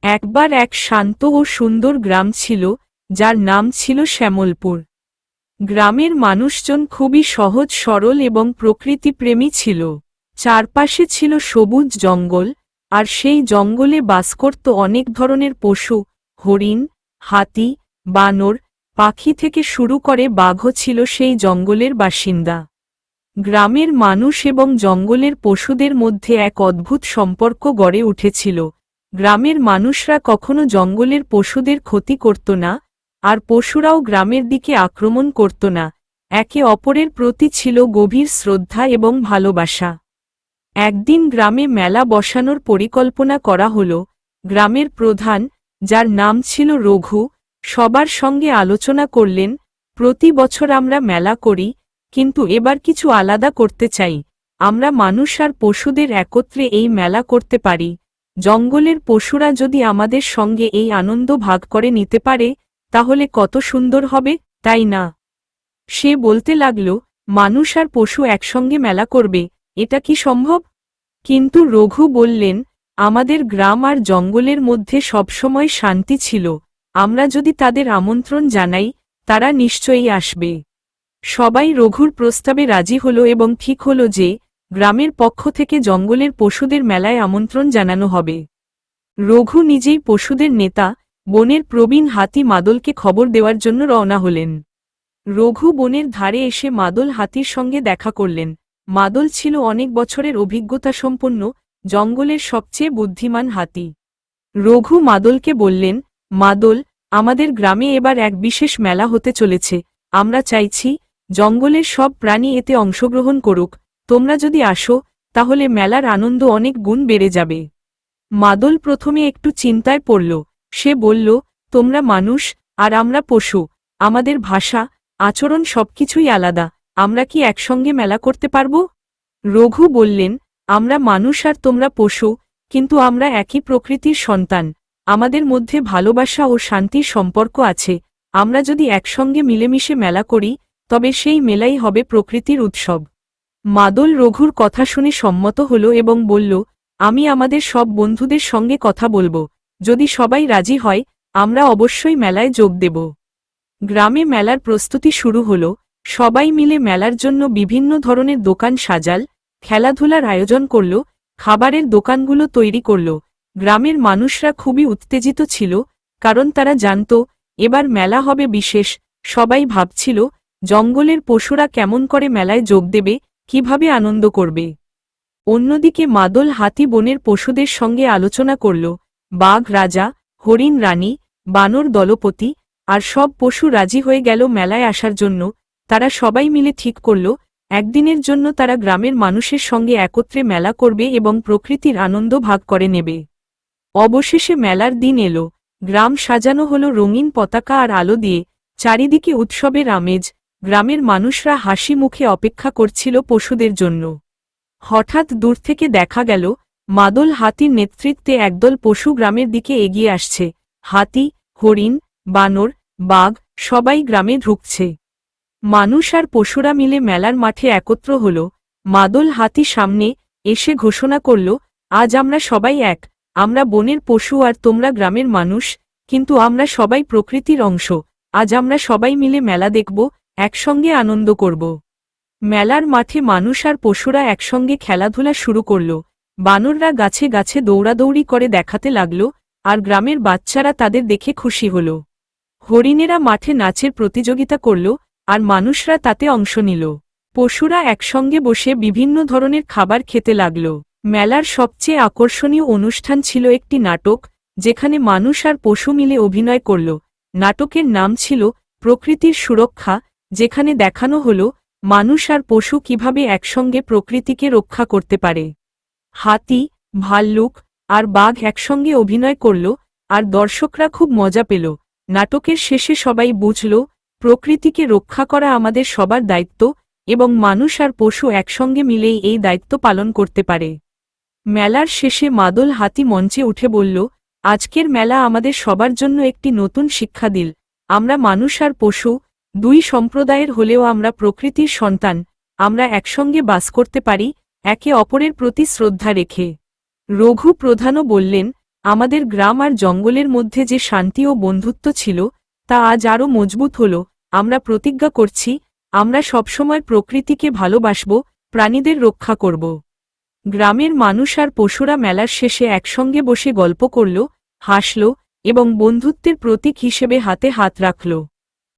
একবার এক শান্ত ও সুন্দর গ্রাম ছিল, যার নাম ছিল শ্যামলপুর। গ্রামের মানুষজন খুবই সহজ সরল এবং প্রকৃতিপ্রেমী ছিল। চারপাশে ছিল সবুজ জঙ্গল, আর সেই জঙ্গলে বাস করত অনেক ধরনের পশু, হরিণ, হাতি, বানর, পাখি থেকে শুরু করে বাঘও ছিল সেই জঙ্গলের বাসিন্দা। গ্রামের মানুষ এবং জঙ্গলের পশুদের মধ্যে এক অদ্ভুত সম্পর্ক গড়ে উঠেছিল। গ্রামের মানুষরা কখনো জঙ্গলের পশুদের ক্ষতি করত না, আর পশুরাও গ্রামের দিকে আক্রমণ করত না। একে অপরের প্রতি ছিল গভীর শ্রদ্ধা এবং ভালোবাসা। একদিন গ্রামে মেলা বসানোর পরিকল্পনা করা হল। গ্রামের প্রধান, যার নাম ছিল রঘু, সবার সঙ্গে আলোচনা করলেন, প্রতি বছর আমরা মেলা করি, কিন্তু এবার কিছু আলাদা করতে চাই। আমরা মানুষ আর পশুদের একত্রে এই মেলা করতে পারি। জঙ্গলের পশুরা যদি আমাদের সঙ্গে এই আনন্দ ভাগ করে নিতে পারে, তাহলে কত সুন্দর হবে, তাই না? সে বলতে লাগল, মানুষ আর পশু একসঙ্গে মেলা করবে, এটা কি সম্ভব? কিন্তু রঘু বললেন, আমাদের গ্রাম আর জঙ্গলের মধ্যে সবসময় শান্তি ছিল। আমরা যদি তাদের আমন্ত্রণ জানাই, তারা নিশ্চয়ই আসবে। সবাই রঘুর প্রস্তাবে রাজি হল এবং ঠিক হল যে গ্রামের পক্ষ থেকে জঙ্গলের পশুদের মেলায় আমন্ত্রণ জানানো হবে। রঘু নিজেই পশুদের নেতা, বনের প্রবীণ হাতি মাদলকে খবর দেওয়ার জন্য রওনা হলেন। রঘু বনের ধারে এসে মাদল হাতির সঙ্গে দেখা করলেন। মাদল ছিল অনেক বছরের অভিজ্ঞতাসম্পন্ন, জঙ্গলের সবচেয়ে বুদ্ধিমান হাতি। রঘু মাদলকে বললেন, মাদল, আমাদের গ্রামে এবার এক বিশেষ মেলা হতে চলেছে। আমরা চাইছি জঙ্গলের সব প্রাণী এতে অংশগ্রহণ করুক। তোমরা যদি আসো, তাহলে মেলার আনন্দ অনেক গুণ বেড়ে যাবে। মাদল প্রথমে একটু চিন্তায় পড়ল। সে বলল, তোমরা মানুষ, আর আমরা পশু। আমাদের ভাষা, আচরণ সবকিছুই আলাদা। আমরা কি একসঙ্গে মেলা করতে পারব? রঘু বললেন, আমরা মানুষ আর তোমরা পশু, কিন্তু আমরা একই প্রকৃতির সন্তান। আমাদের মধ্যে ভালোবাসা ও শান্তির সম্পর্ক আছে। আমরা যদি একসঙ্গে মিলেমিশে মেলা করি, তবে সেই মেলাই হবে প্রকৃতির উৎসব। মাদল রঘুর কথা শুনে সম্মত হল এবং বলল, আমি আমাদের সব বন্ধুদের সঙ্গে কথা বলবো। যদি সবাই রাজি হয়, আমরা অবশ্যই মেলায় যোগ দেব। গ্রামে মেলার প্রস্তুতি শুরু হল। সবাই মিলে মেলার জন্য বিভিন্ন ধরনের দোকান সাজাল, খেলাধুলার আয়োজন করল, খাবারের দোকানগুলো তৈরি করল। গ্রামের মানুষরা খুবই উত্তেজিত ছিল, কারণ তারা জানত এবার মেলা হবে বিশেষ। সবাই ভাবছিল, জঙ্গলের পশুরা কেমন করে মেলায় যোগ দেবে, কিভাবে আনন্দ করবে। অন্যদিকে মাদল হাতি বনের পশুদের সঙ্গে আলোচনা করল। বাঘ রাজা, হরিণ রানী, বানর দলপতি, আর সব পশু রাজি হয়ে গেল মেলায় আসার জন্য। তারা সবাই মিলে ঠিক করল, একদিনের জন্য তারা গ্রামের মানুষের সঙ্গে একত্রে মেলা করবে এবং প্রকৃতির আনন্দ ভাগ করে নেবে। অবশেষে মেলার দিন এলো। গ্রাম সাজানো হলো রঙিন পতাকা আর আলো দিয়ে। চারিদিকে উৎসবের আমেজ। গ্রামের মানুষরা হাসি মুখে অপেক্ষা করছিল পশুদের জন্য। হঠাৎ দূর থেকে দেখা গেল, মাদল হাতির নেতৃত্বে একদল পশু গ্রামের দিকে এগিয়ে আসছে। হাতি, হরিণ, বানর, বাঘ সবাই গ্রামে ঢুকছে। মানুষ আর পশুরা মিলে মেলার মাঠে একত্র হল। মাদল হাতি সামনে এসে ঘোষণা করল, আজ আমরা সবাই এক। আমরা বনের পশু আর তোমরা গ্রামের মানুষ, কিন্তু আমরা সবাই প্রকৃতির অংশ। আজ আমরা সবাই মিলে মেলা দেখব, একসঙ্গে আনন্দ করব। মেলার মাঠে মানুষ আর পশুরা একসঙ্গে খেলাধুলা শুরু করল। বানররা গাছে গাছে দৌড়াদৌড়ি করে দেখাতে লাগল, আর গ্রামের বাচ্চারা তাদের দেখে খুশি হল। হরিণেরা মাঠে নাচের প্রতিযোগিতা করল, আর মানুষরা তাতে অংশ নিল। পশুরা একসঙ্গে বসে বিভিন্ন ধরনের খাবার খেতে লাগল। মেলার সবচেয়ে আকর্ষণীয় অনুষ্ঠান ছিল একটি নাটক, যেখানে মানুষ আর পশু মিলে অভিনয় করল। নাটকের নাম ছিল প্রকৃতির সুরক্ষা, যেখানে দেখানো হল মানুষ আর পশু কিভাবে একসঙ্গে প্রকৃতিকে রক্ষা করতে পারে। হাতি, ভাল্লুক আর বাঘ একসঙ্গে অভিনয় করল, আর দর্শকরা খুব মজা পেল। নাটকের শেষে সবাই বুঝল, প্রকৃতিকে রক্ষা করা আমাদের সবার দায়িত্ব, এবং মানুষ আর পশু একসঙ্গে মিলেই এই দায়িত্ব পালন করতে পারে। মেলার শেষে মাদল হাতি মঞ্চে উঠে বলল, আজকের মেলা আমাদের সবার জন্য একটি নতুন শিক্ষা দিল। আমরা মানুষ আর পশু, দুই সম্প্রদায়ের হলেও আমরা প্রকৃতির সন্তান। আমরা একসঙ্গে বাস করতে পারি, একে অপরের প্রতি শ্রদ্ধা রেখে। রঘু প্রধানও বললেন, আমাদের গ্রাম আর জঙ্গলের মধ্যে যে শান্তি ও বন্ধুত্ব ছিল তা আজ আরও মজবুত হল। আমরা প্রতিজ্ঞা করছি, আমরা সবসময় প্রকৃতিকে ভালোবাসব, প্রাণীদের রক্ষা করব। গ্রামের মানুষ আর পশুরা মেলার শেষে একসঙ্গে বসে গল্প করল, হাসল এবং বন্ধুত্বের প্রতীক হিসেবে হাতে হাত রাখল।